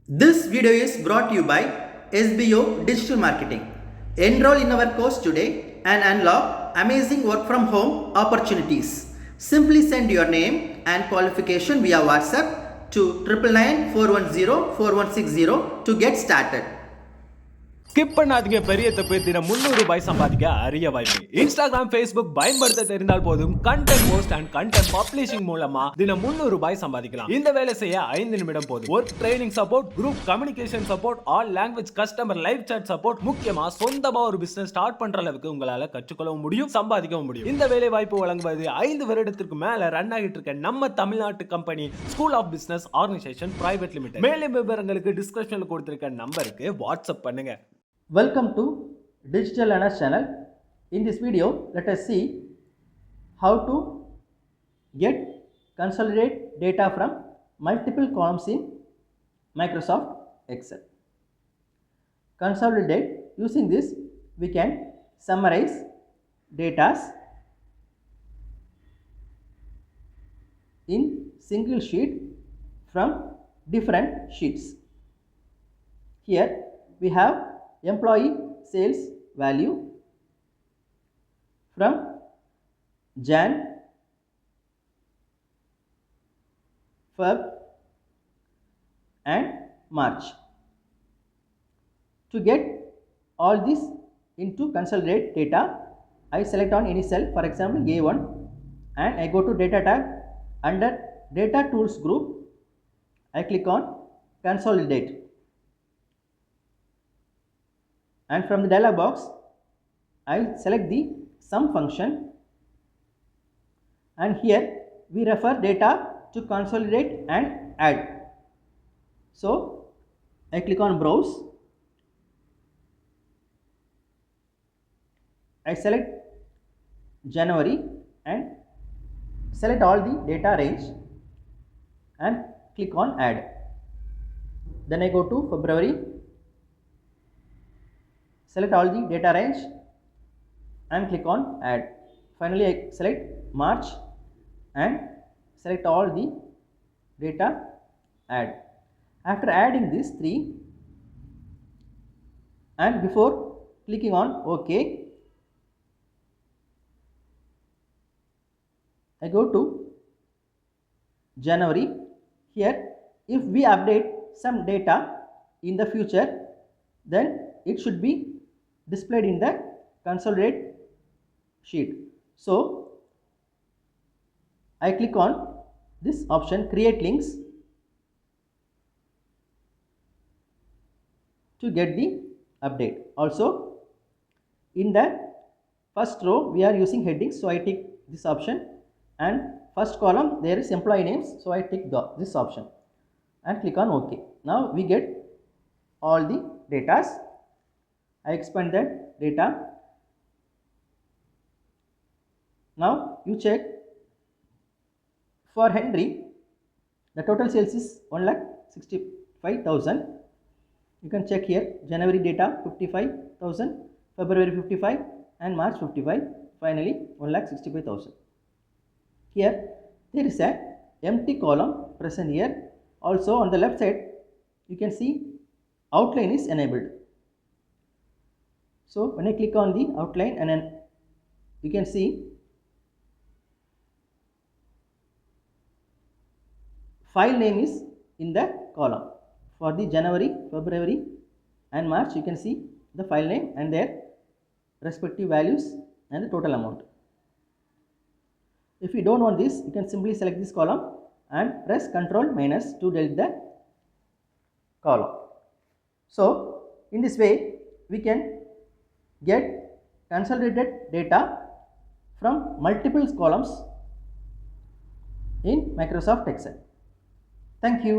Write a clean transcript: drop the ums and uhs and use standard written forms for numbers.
This video is brought to you by SBO Digital Marketing. Enroll in our course today and unlock amazing work from home opportunities. Simply send your name and qualification via WhatsApp to 999-410-4160 to get started. Skip பண்ணாதீங்க, பெரிய தப்பு. தினம் 300 ரூபாய் சம்பாதிக்க அரிய வாய்ப்பு. Instagram, Facebook பயன்படுத்த தெரிந்தால் போதும். Content post and content publishing மூலமா தினம் 300 ரூபாய் சம்பாதிக்கலாம். இந்த வேலை செய்ய 5 நிமிடம் போதும். Work training support, group communication support, all language customer live chat support, முக்கியமா சொந்தமா ஒரு பிசினஸ் ஸ்டார்ட் பண்ற அளவுக்கு உங்களால கற்றுக்கொள்ளவும் முடியும், சம்பாதிக்கவும் முடியும். இந்த வேலை வாய்ப்பு வழங்குவது 5 வருடத்திற்கு மேல ரன் ஆகிட்டு இருக்க நம்ம தமிழ்நாட்டு company school of business organisation private limited. மேலும் விவரங்களுக்கு டிஸ்கிரிப்ஷன்ல கொடுத்திருக்க நம்பருக்கு வாட்ஸ்அப் பண்ணுங்க. Welcome to Digital Learners channel. In this video, let us see how to get consolidate data from multiple columns in Microsoft Excel. Consolidate, using this we can summarize data in single sheet from different sheets. Here we have employee sales value from Jan, Feb and March. To get all this into consolidate data, I select on any cell, for example A1, and I go to data tab. Under data tools group, I click on consolidate. And from the dialog box, I select the sum function, and here we refer data to consolidate and add. So I click on browse, I select January and select all the data range and click on add. Then I go to February, select all the data range and click on add. Finally I select March and select all the data, add. After adding these three and before clicking on OK, I go to January. Here if we update some data in the future, then it should be displayed in the consolidate sheet. So I click on this option, create links, to get the update. Also in the first row we are using headings, so I tick this option, and first column there is employee names, so I tick this option and click on OK. Now we get all the data. I expand that data. Now you check for Henry, the total sales is 1,65,000. You can check here January data 55,000, February 55 and March 55, finally 1,65,000. Here there is a empty column present here. Also on the left side you can see outline is enabled. So when I click on the outline, and then you can see file name is in the column. For the January, February and March, you can see the file name and their respective values and the total amount. If you don't want this, you can simply select this column and press Ctrl minus to delete the column. So in this way we can get consolidated data from multiple columns in Microsoft Excel. Thank you.